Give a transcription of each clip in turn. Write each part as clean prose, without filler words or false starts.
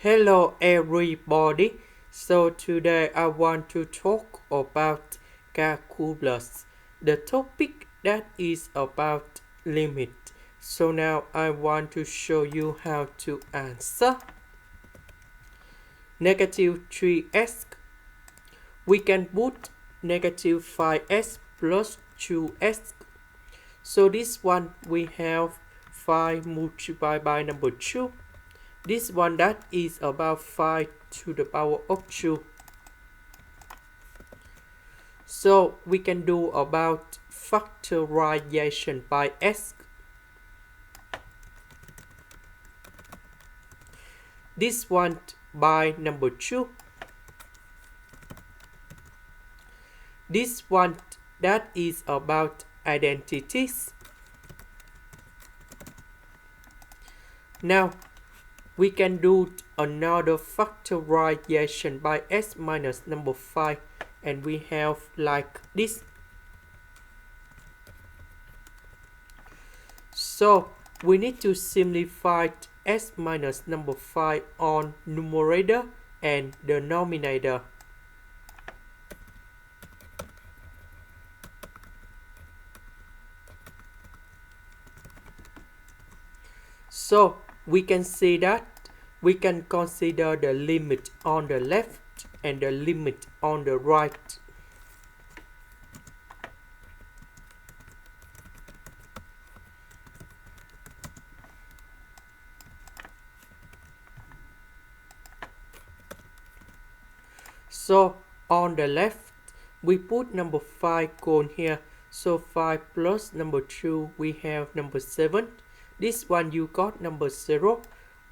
Hello everybody. So today I want to talk about calculus, the topic that is about limit. So now I want to show you how to answer. Negative 3x. We can put negative 5x plus 2x. So this one we have 5 multiplied by number 2. This one that is about 5 to the power of 2. So we can do about factorization by s. This one by number 2. This one that is about identities. Now we can do another factorization by s minus number 5, and we have like this. So we need to simplify s minus number 5 on numerator and denominator. So we can see that we can consider the limit on the left and the limit on the right. So on the left, we put number 5 gone here. So 5 plus number 2, we have number 7. This one you got number 0.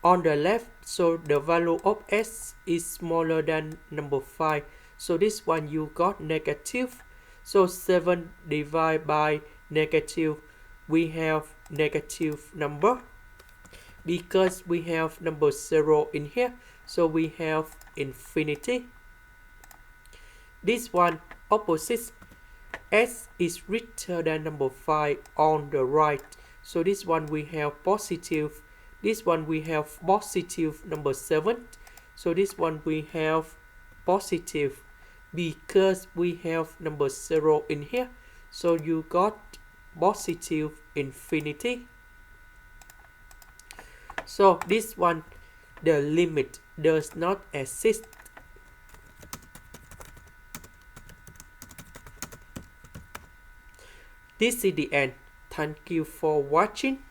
On the left, so the value of s is smaller than number 5. So this one you got negative. So 7 divided by negative, we have negative number. Because we have number 0 in here, so we have infinity. This one opposite, s is greater than number 5 on the right. So this one we have positive. This one we have positive number 7. So this one we have positive because we have number 0 in here. So you got positive infinity. So this one, the limit does not exist. This is the end. Thank you for watching.